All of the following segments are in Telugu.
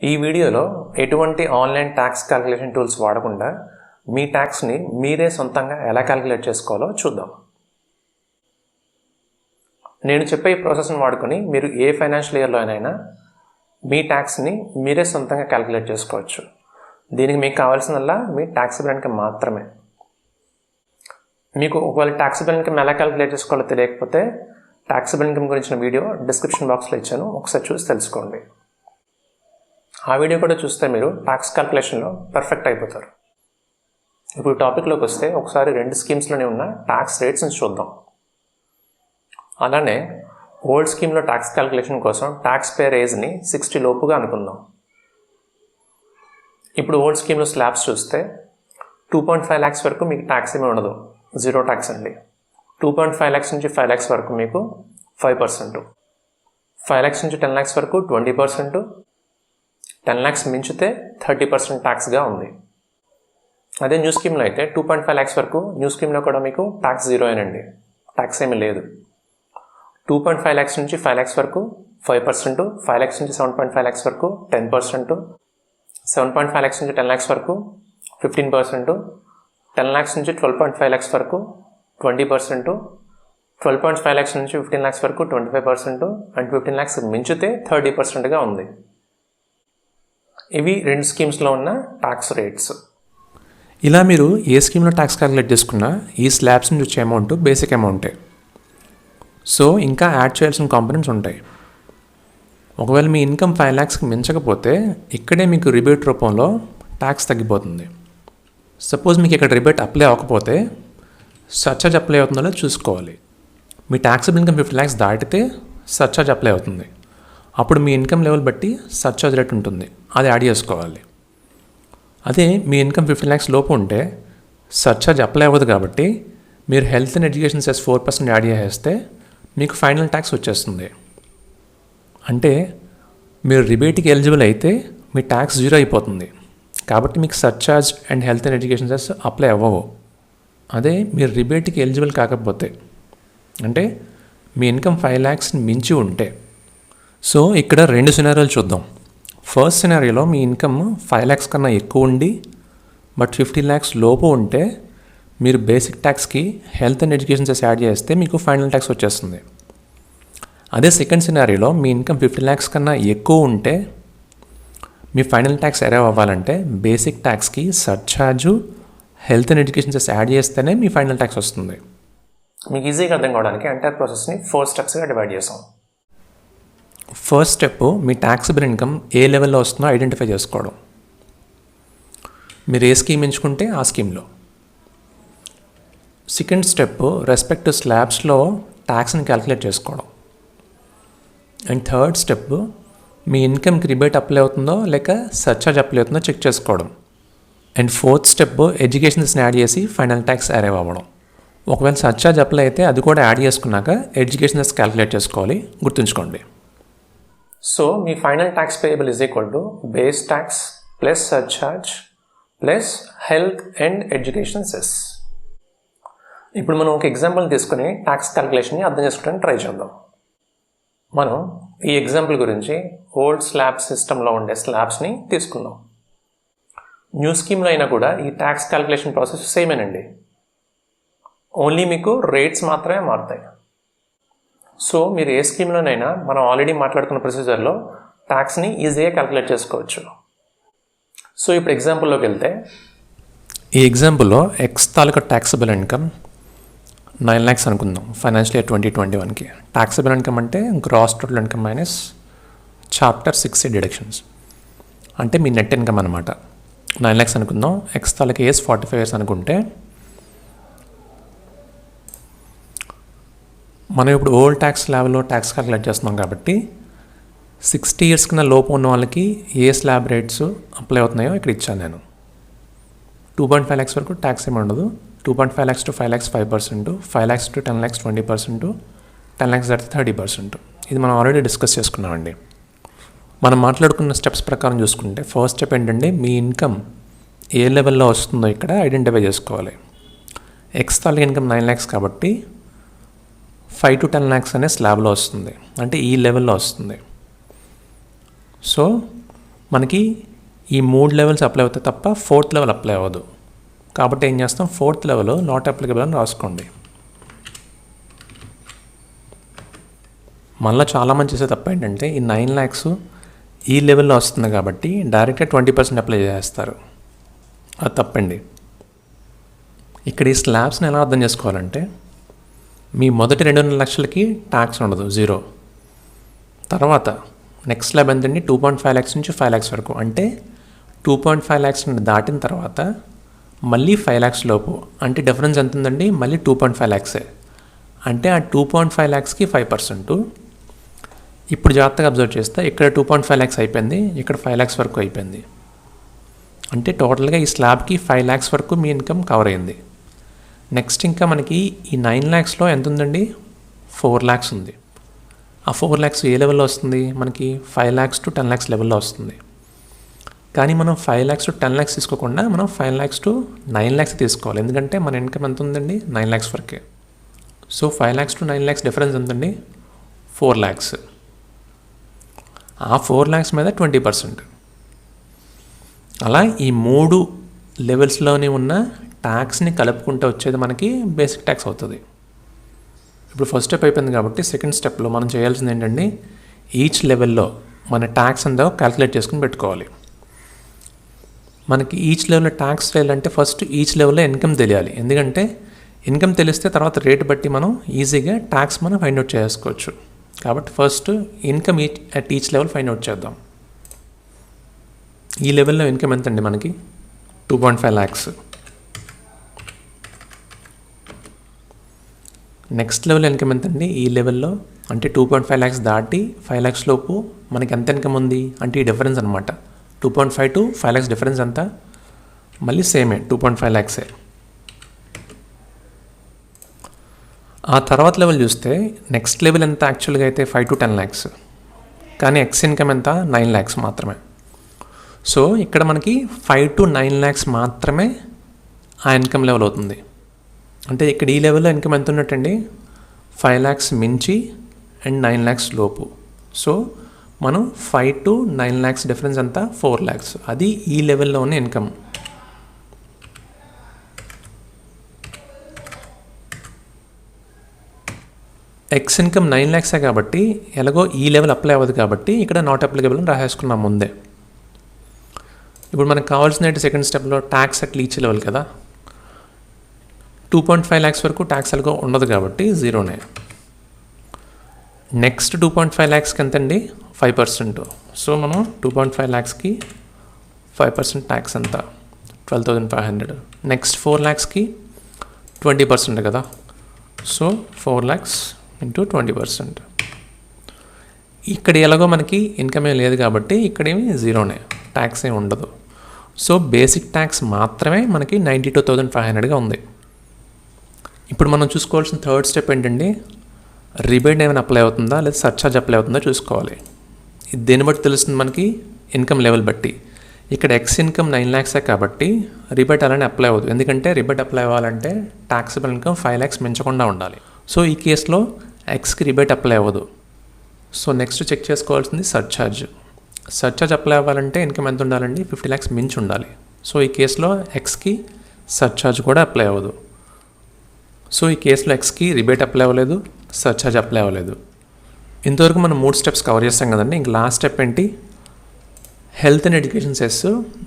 ఈ వీడియోలో ఎటువంటి ఆన్లైన్ ట్యాక్స్ క్యాలిక్యులేషన్ టూల్స్ వాడకుండా మీ ట్యాక్స్ని మీరే సొంతంగా ఎలా క్యాలిక్యులేట్ చేసుకోవాలో చూద్దాం. నేను చెప్పే ఈ ప్రాసెస్ని వాడుకొని మీరు ఏ ఫైనాన్షియల్ ఇయర్లో అయినా మీ ట్యాక్స్ని మీరే సొంతంగా క్యాలిక్యులేట్ చేసుకోవచ్చు. దీనికి మీకు కావాల్సిందల్లా మీ ట్యాక్సిబుల్ ఇన్కమ్ మాత్రమే. మీకు ఒకవేళ ట్యాక్సిబుల్ ఇన్కమ్ ఎలా క్యాలిక్యులేట్ చేసుకోవాలో తెలియకపోతే ట్యాక్సిబుల్ ఇన్కమ్ గురించిన వీడియో డిస్క్రిప్షన్ బాక్స్లో ఇచ్చాను, ఒకసారి చూసి తెలుసుకోండి. ఆ వీడియో కూడా చూస్తే మీరు ట్యాక్స్ క్యాలిక్యులేషన్లో పర్ఫెక్ట్ అయిపోతారు. ఇప్పుడు టాపిక్లోకి వస్తే ఒకసారి రెండు స్కీమ్స్లోనే ఉన్న ట్యాక్స్ రేట్స్ని చూద్దాం. అలానే ఓల్డ్ స్కీమ్లో ట్యాక్స్ క్యాలిక్యులేషన్ కోసం ట్యాక్స్ పేర్ ఏజ్ని 60 లోపుగా అనుకుందాం. ఇప్పుడు ఓల్డ్ స్కీమ్లో స్లాబ్స్ చూస్తే 2.5 lakhs వరకు మీకు ట్యాక్స్ ఏమీ ఉండదు, జీరో ట్యాక్స్ అండి. 2.5 lakhs నుంచి 5 lakhs వరకు మీకు 5%, 5 lakhs నుంచి 10 lakhs వరకు 20%, 10 lakhs మించితే 30% ట్యాక్స్గా ఉంది. అదే న్యూ స్కీమ్లో అయితే 2.5 lakhs వరకు న్యూ స్కీమ్లో కూడా మీకు ట్యాక్స్ జీరోయేనండి, ట్యాక్స్ ఏమీ లేదు. 2.5 lakhs నుంచి 5 lakhs వరకు 5%, 5 lakhs నుంచి 7.5 lakhs వరకు 10%, 7.5 lakhs నుంచి 10 lakhs వరకు 15%, 10 lakhs నుంచి 12.5 lakhs వరకు 20%, 12.5 lakhs నుంచి 15 lakhs వరకు 25%, అండ్ 15 lakhs మించితే 30%గా ఉంది. ఇవి రెండు స్కీమ్స్లో ఉన్న ట్యాక్స్ రేట్స్. ఇలా మీరు ఏ స్కీమ్లో ట్యాక్స్ క్యాలిక్యులేట్ చేసుకున్నా ఈ స్లాబ్స్ నుంచి వచ్చే అమౌంట్ బేసిక్ అమౌంటే. సో ఇంకా యాడ్ చేయాల్సిన కాంపోనెంట్స్ ఉంటాయి. ఒకవేళ మీ ఇన్కమ్ 5 lakhsకి మించకపోతే ఇక్కడే మీకు రిబేట్ రూపంలో ట్యాక్స్ తగ్గిపోతుంది. సపోజ్ మీకు ఇక్కడ రిబేట్ అప్లై అవ్వకపోతే సర్చార్జ్ అప్లై అవుతుందో చూసుకోవాలి. మీ ట్యాక్సిబుల్ ఇన్కమ్ 50 lakhs దాటితే సర్చార్జ్ అప్లై అవుతుంది. అప్పుడు మీ ఇన్కమ్ లెవెల్ బట్టి సర్చార్జ్ రేట్ ఉంటుంది, అది యాడ్ చేసుకోవాలి. అదే మీ ఇన్కమ్ 50 lakhs లోపు ఉంటే సర్చార్జ్ అప్లై అవ్వదు కాబట్టి మీరు health and education cess 4% add చేసేస్తే మీకు ఫైనల్ ట్యాక్స్ వచ్చేస్తుంది. అంటే మీరు రిబేట్కి ఎలిజిబుల్ అయితే మీ ట్యాక్స్ జీరో అయిపోతుంది, కాబట్టి మీకు surcharge and health and education cess apply అవ్వవు. అదే మీరు రిబేట్కి ఎలిజిబుల్ కాకపోతే, అంటే మీ ఇన్కమ్ 5 lakhs మించి ఉంటే, సో ఇక్కడ రెండు సినారియోలు చూద్దాం. ఫస్ట్ సినారియోలో మీ ఇన్కమ్ 5 lakhs కన్నా ఎక్కువ ఉండి బట్ 50 lakhs లోపు ఉంటే మీరు బేసిక్ ట్యాక్స్కి health and education cess add చేస్తే మీకు ఫైనల్ ట్యాక్స్ వచ్చేస్తుంది. అదే సెకండ్ సినారియోలో మీ ఇన్కమ్ 50 lakhs కన్నా ఎక్కువ ఉంటే మీ ఫైనల్ ట్యాక్స్ అరైవ్ అవ్వాలంటే బేసిక్ ట్యాక్స్కి surcharge health and education cess add చేస్తేనే మీ ఫైనల్ ట్యాక్స్ వస్తుంది. మీకు ఈజీగా అర్థం కావడానికి ఎంటైర్ ప్రాసెస్ని 4 స్టెప్స్గా డివైడ్ చేసాం. ఫస్ట్ స్టెప్ మీ ట్యాక్సిబుల్ ఇన్కమ్ ఏ లెవెల్లో వస్తుందో ఐడెంటిఫై చేసుకోవడం. మీరు ఏ స్కీమ్ ఎంచుకుంటే ఆ స్కీమ్లో. సెకండ్ స్టెప్ రెస్పెక్ట్ స్లాబ్స్లో ట్యాక్స్ని క్యాలిక్యులేట్ చేసుకోవడం. అండ్ థర్డ్ స్టెప్ మీ ఇన్కమ్కి రిబేట్ అప్లై అవుతుందో లేక సర్చార్జ్ అప్లై అవుతుందో చెక్ చేసుకోవడం. అండ్ ఫోర్త్ స్టెప్ ఎడ్యుకేషన్స్ని యాడ్ చేసి ఫైనల్ ట్యాక్స్ అరైవ్ అవ్వడం. ఒకవేళ సర్చార్జ్ అప్లై అయితే అది కూడా యాడ్ చేసుకున్నాక ఎడ్యుకేషన్స్ క్యాలిక్యులేట్ చేసుకోవాలి, గుర్తుంచుకోండి. సో మీ final tax payable is equal to base tax plus surcharge plus health and education cess. ఇప్పుడు మనం ఒక ఎగ్జాంపుల్ తీసుకుని ట్యాక్స్ క్యాలిక్యులేషన్ని అర్థం చేసుకోవడానికి ట్రై చేద్దాం. మనం ఈ ఎగ్జాంపుల్ గురించి ఓల్డ్ స్లాబ్ సిస్టంలో ఉండే స్లాబ్స్ని తీసుకుందాం. న్యూ స్కీమ్లో అయినా కూడా ఈ ట్యాక్స్ క్యాలిక్యులేషన్ ప్రాసెస్ సేమేనండి, ఓన్లీ మీకు రేట్స్ మాత్రమే మారుతాయి. సో మీరు ఏ స్కీమ్లోనైనా మనం ఆల్రెడీ మాట్లాడుకున్న ప్రొసీజర్లో ట్యాక్స్ని ఈజీగా క్యాలిక్యులేట్ చేసుకోవచ్చు. సో ఇప్పుడు ఎగ్జాంపుల్లోకి వెళ్తే ఈ ఎగ్జాంపుల్లో ఎక్స్ తాలూకా ట్యాక్సిబుల్ ఇన్కమ్ 9 lakhs అనుకుందాం ఫైనాన్షియల్ ఇయర్ 2021కి. ట్యాక్సిబుల్ ఇన్కమ్ అంటే gross total income minus chapter 6 deductions, అంటే మీ నెట్ ఇన్కమ్ అనమాట. 9 lakhs అనుకుందాం. ఎక్స్ తాలూకా ఏజ్ 45 years అనుకుంటే మనం ఇప్పుడు ఓల్డ్ ట్యాక్స్ లెవెల్లో ట్యాక్స్ క్యాలిక్యులేట్ చేస్తున్నాం కాబట్టి 60 years కన్నా లోపు ఉన్న వాళ్ళకి ఏ స్లాబ్ రేట్స్ అప్లై అవుతున్నాయో ఇక్కడ ఇచ్చాను నేను. 2.5 lakhs వరకు ట్యాక్స్ ఏమి ఉండదు. 2.5 lakhs to 5 lakhs 5%, 5 lakhs to 10 lakhs 20%, 10 lakhs దాటితే 30%. ఇది మనం ఆల్రెడీ డిస్కస్ చేసుకున్నామండి. మనం మాట్లాడుకున్న స్టెప్స్ ప్రకారం చూసుకుంటే ఫస్ట్ స్టెప్ ఏంటంటే మీ ఇన్కమ్ ఏ లెవెల్లో వస్తుందో ఇక్కడ ఐడెంటిఫై చేసుకోవాలి. ఎక్స్ తాలూకా ఇన్కమ్ 9 lakhs కాబట్టి 5 to 10 lakhs అనే స్లాబ్లో వస్తుంది, అంటే ఈ లెవెల్లో వస్తుంది. సో మనకి ఈ 3 లెవెల్స్ అప్లై అవుతాయి తప్ప 4th లెవెల్ అప్లై అవ్వదు. కాబట్టి ఏం చేస్తాం, 4th లెవెల్ నాట్ అప్లికబుల్ అని రాసుకోండి. మళ్ళీ చాలామంది చేసే తప్ప ఏంటంటే ఈ 9 lakhs ఈ లెవెల్లో వస్తుంది కాబట్టి డైరెక్ట్గా 20% అప్లై చేస్తారు. అది తప్పండి. ఇక్కడ ఈ స్లాబ్స్ని ఎలా అర్థం చేసుకోవాలంటే, మీ మొదటి 2.5 లక్షలకి ట్యాక్స్ ఉండదు, 0. తర్వాత నెక్స్ట్ స్లాబ్ ఎంతండి, 2.5 lakhs నుంచి 5 lakhs వరకు. అంటే 2.5 lakhs దాటిన తర్వాత మళ్ళీ 5 lakhs లోపు, అంటే డిఫరెన్స్ ఎంత ఉందండి, మళ్ళీ 2.5 lakhs. అంటే ఆ 2.5 lakhsకి 5%. ఇప్పుడు జాగ్రత్తగా అబ్జర్వ్ చేస్తే ఇక్కడ 2.5 lakhs అయిపోయింది, ఇక్కడ 5 lakhs వరకు అయిపోయింది. అంటే టోటల్గా ఈ స్లాబ్కి 5 lakhs వరకు మీ ఇన్కమ్ కవర్ అయింది. నెక్స్ట్ ఇంకా మనకి ఈ 9 lakhsలో ఎంత ఉందండి, 4 lakhs ఉంది. ఆ 4 lakhs ఏ లెవెల్లో వస్తుంది, మనకి 5 lakhs to 10 lakhs లెవెల్లో వస్తుంది. కానీ మనం 5 lakhs to 10 lakhs తీసుకోకుండా మనం 5 lakhs to 9 lakhs తీసుకోవాలి. ఎందుకంటే మన ఇన్కమ్ ఎంత ఉందండి, 9 lakhs వరకే. So 5 lakhs to 9 lakhs difference ఎంతండి, 4 lakhs. ఆ 4 lakhs మీద 20%. అలా ఈ 3 లెవెల్స్లోనే ఉన్న ట్యాక్స్ని కలుపుకుంటూ వచ్చేది మనకి బేసిక్ ట్యాక్స్ అవుతుంది. ఇప్పుడు ఫస్ట్ స్టెప్ అయిపోయింది కాబట్టి సెకండ్ స్టెప్లో మనం చేయాల్సింది ఏంటంటే, ఈచ్ లెవెల్లో మన ట్యాక్స్ అంతా క్యాలిక్యులేట్ చేసుకుని పెట్టుకోవాలి. మనకి ఈచ్ లెవెల్లో ట్యాక్స్ చేయాలంటే ఫస్ట్ ఈచ్ లెవెల్లో ఇన్కమ్ తెలియాలి. ఎందుకంటే ఇన్కమ్ తెలిస్తే తర్వాత రేట్ బట్టి మనం ఈజీగా ట్యాక్స్ మనం ఫైండ్ అవుట్ చేసుకోవచ్చు. కాబట్టి first income at each level find out చేద్దాం. ఈ లెవెల్లో ఇన్కమ్ ఎంతండి, మనకి 2.5 lakhs. నెక్స్ట్ లెవెల్ ఇన్కమ్ ఎంతండి, ఈ లెవెల్లో అంటే 2.5 lakhs దాటి 5 lakhs లోపు మనకి ఎంత ఇన్కమ్ ఉంది అంటే ఈ డిఫరెన్స్ అనమాట. 2.5 to 5 lakhs డిఫరెన్స్ ఎంత, మళ్ళీ సేమే 2.5 lakhs. ఆ తర్వాత లెవెల్ చూస్తే నెక్స్ట్ లెవెల్ ఎంత యాక్చువల్గా అయితే 5 to 10 lakhs, కానీ ఎక్స్ ఇన్కమ్ ఎంత 9 lakhs మాత్రమే. సో ఇక్కడ మనకి 5 to 9 lakhs మాత్రమే ఆ ఇన్కమ్ లెవెల్ అవుతుంది. అంటే ఇక్కడ ఈ లెవెల్లో ఇన్కమ్ ఎంత ఉన్నట్టండి, 5 lakhs మించి అండ్ 9 lakhs లోపు. సో మనం 5 to 9 lakhs డిఫరెన్స్ అంతా 4 lakhs. అది ఈ లెవెల్లో ఉన్న ఇన్కమ్. ఎక్స్ ఇన్కమ్ 9 lakhs కాబట్టి ఎలాగో ఈ లెవెల్ అప్లై అవ్వదు కాబట్టి ఇక్కడ నాట్ అప్లికబుల్ అని రాసేసుకున్నాం ముందే. ఇప్పుడు మనకు కావాల్సిన సెకండ్ స్టెప్లో ట్యాక్స్ అట్ ఈచ్ లెవెల్ కదా. 2.5 lakhs వరకు ట్యాక్స్ ఎలాగో ఉండదు కాబట్టి 0నే. నెక్స్ట్ 2.5 lakhsకి ఎంతండి, 5%. సో మనం 2.5 lakhsకి 5% ట్యాక్స్ ఎంత, 12,500. నెక్స్ట్ 4 lakhsకి 20% కదా. So 4 lakhs into 20%. ఇక్కడ ఎలాగో మనకి ఇన్కమ్ ఏం లేదు కాబట్టి ఇక్కడేమి 0నే, ట్యాక్స్ ఏమి ఉండదు. సో బేసిక్ ట్యాక్స్ మాత్రమే మనకి 92,500గా ఉంది. ఇప్పుడు మనం చూసుకోవాల్సిన థర్డ్ స్టెప్ ఏంటండి, రిబేట్ ఏమైనా అప్లై అవుతుందా లేదా సర్చార్జ్ అప్లై అవుతుందా చూసుకోవాలి. ఇది దేన్ని బట్టి తెలుస్తుంది మనకి, ఇన్కమ్ లెవెల్ బట్టి. ఇక్కడ ఎక్స్ ఇన్కమ్ 9 lakhs కాబట్టి రిబేట్ అలానే అప్లై అవ్వదు. ఎందుకంటే రిబేట్ అప్లై అవ్వాలంటే ట్యాక్సిబుల్ ఇన్కమ్ 5 lakhs మించకుండా ఉండాలి. సో ఈ కేసులో ఎక్స్కి రిబేట్ అప్లై అవ్వదు. సో నెక్స్ట్ చెక్ చేసుకోవాల్సింది సర్చార్జ్. సర్చార్జ్ అప్లై అవ్వాలంటే ఇన్కమ్ ఎంత ఉండాలండి, 50 lakhs మించి ఉండాలి. సో ఈ కేసులో ఎక్స్కి సర్చార్జ్ కూడా అప్లై అవ్వదు. సో ఈ కేసులో ఎక్స్కి రిబేట్ అప్లై అవ్వలేదు, సర్చార్జ్ అప్లై అవ్వలేదు. ఇంతవరకు మనం 3 steps కవర్ చేస్తాం కదండి. ఇంక లాస్ట్ స్టెప్ ఏంటి, health and education cess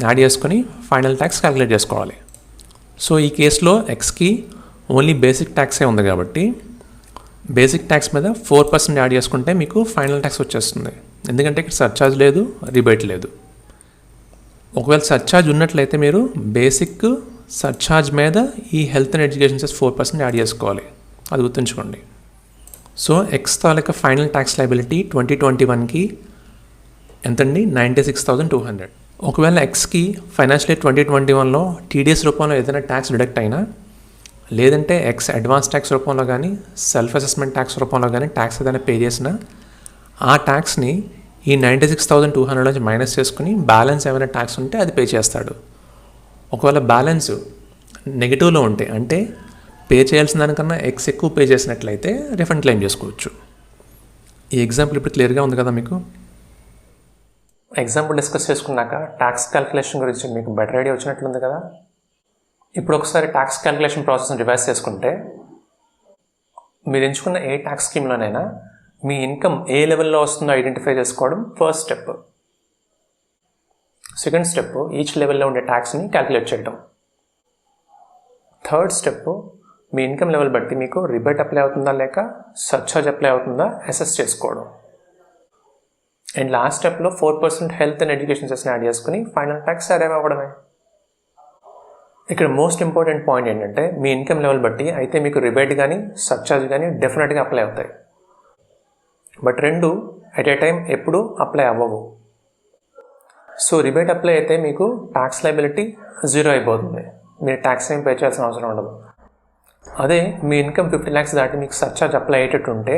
add చేసుకొని ఫైనల్ ట్యాక్స్ క్యాలిక్యులేట్ చేసుకోవాలి. సో ఈ కేసులో ఎక్స్కి ఓన్లీ బేసిక్ ట్యాక్సే ఉంది కాబట్టి బేసిక్ ట్యాక్స్ మీద 4% యాడ్ చేసుకుంటే మీకు ఫైనల్ ట్యాక్స్ వచ్చేస్తుంది. ఎందుకంటే ఇక్కడ సర్చార్జ్ లేదు, రిబేట్ లేదు. ఒకవేళ సర్చార్జ్ ఉన్నట్లయితే మీరు బేసిక్ సర్చార్జ్ మీద ఈ health and education cess 4% add చేసుకోవాలి. అది గుర్తుంచుకోండి. సో ఎక్స్ తాలూకా ఫైనల్ ట్యాక్స్ లయబిలిటీ 2021కి ఎంతండి, 96,200. ఒకవేళ ఎక్స్కి ఫైనాన్షియల్ ఇయర్ 2021లో టీడీఎస్ రూపంలో ఏదైనా ట్యాక్స్ డిడక్ట్ అయినా, లేదంటే ఎక్స్ అడ్వాన్స్ ట్యాక్స్ రూపంలో కానీ సెల్ఫ్ అసెస్మెంట్ ట్యాక్స్ రూపంలో కానీ ట్యాక్స్ ఏదైనా పే చేసినా ఆ ట్యాక్స్ని ఈ 96,200 నుంచి మైనస్ చేసుకుని బ్యాలెన్స్ ఏమైనా ట్యాక్స్ ఉంటే అది పే చేస్తాడు. ఒకవేళ బ్యాలెన్స్ నెగిటివ్లో ఉంటే, అంటే పే చేయాల్సిన దానికన్నా ఎక్స్ ఎక్కువ పే చేసినట్లయితే రిఫండ్ క్లెయిమ్ చేసుకోవచ్చు. ఈ ఎగ్జాంపుల్ ఇప్పుడు క్లియర్గా ఉంది కదా మీకు. ఎగ్జాంపుల్ డిస్కస్ చేసుకున్నాక ట్యాక్స్ క్యాలిక్యులేషన్ గురించి మీకు బెటర్ ఐడియా వచ్చినట్లుంది కదా. ఇప్పుడు ఒకసారి ట్యాక్స్ క్యాలిక్యులేషన్ ప్రాసెస్ని రివైజ్ చేసుకుంటే, మీరు ఎంచుకున్న ఏ ట్యాక్స్ స్కీమ్లోనైనా మీ ఇన్కమ్ ఏ లెవెల్లో వస్తుందో ఐడెంటిఫై చేసుకోవడం first step. Second step each లెవెల్లో ఉండే ట్యాక్స్ని క్యాలిక్యులేట్ చేయడం. థర్డ్ స్టెప్ మీ ఇన్కమ్ లెవెల్ బట్టి మీకు రిబేట్ అప్లై అవుతుందా లేక సర్చార్జ్ అప్లై అవుతుందా అసెస్ చేసుకోవడం. అండ్ లాస్ట్ స్టెప్లో 4% హెల్త్ అండ్ ఎడ్యుకేషన్ సెస్ని యాడ్ చేసుకుని ఫైనల్ ట్యాక్స్ అరైవ్ అవ్వడమే. ఇక్కడ మోస్ట్ ఇంపార్టెంట్ పాయింట్ ఏంటంటే, మీ ఇన్కమ్ లెవెల్ బట్టి అయితే మీకు రిబేట్ కానీ సర్చార్జ్ కానీ డెఫినెట్గా అప్లై అవుతాయి. బట్ రెండు ఎట్ ఏ టైం ఎప్పుడు అప్లై అవ్వవు. సో రిబేట్ అప్లై అయితే మీకు ట్యాక్స్ లయబిలిటీ 0 అయిపోతుంది, మీరు ట్యాక్స్ ఏం పే చేయాల్సిన అవసరం ఉండదు. అదే మీ ఇన్కమ్ 50 lakhs దాటి మీకు సర్చార్జ్ అప్లై అయ్యేటట్టుంటే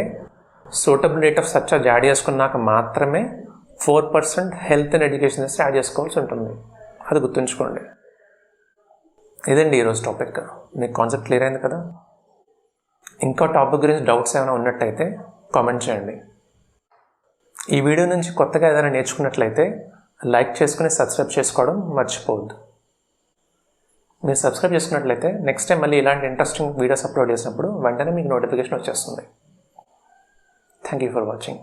suitable rate of surcharge add చేసుకున్నాక మాత్రమే 4% హెల్త్ అండ్ ఎడ్యుకేషన్ యాడ్ చేసుకోవాల్సి ఉంటుంది. అది గుర్తుంచుకోండి. ఇదండి ఈరోజు టాపిక్. మీకు కాన్సెప్ట్ క్లియర్ అయింది కదా. ఇంకా టాపిక్ గురించి డౌట్స్ ఏమైనా ఉన్నట్టయితే కామెంట్ చేయండి. ఈ వీడియో నుంచి కొత్తగా ఏదైనా నేర్చుకున్నట్లయితే లైక్ చేసుకుని సబ్స్క్రైబ్ చేసుకోవడం మర్చిపోవద్దు. మీరు సబ్స్క్రైబ్ చేసుకున్నట్లయితే నెక్స్ట్ టైం మళ్ళీ ఇలాంటి ఇంట్రెస్టింగ్ వీడియోస్ అప్లోడ్ చేసినప్పుడు వెంటనే మీకు నోటిఫికేషన్ వచ్చేస్తుంది. Thank you for watching.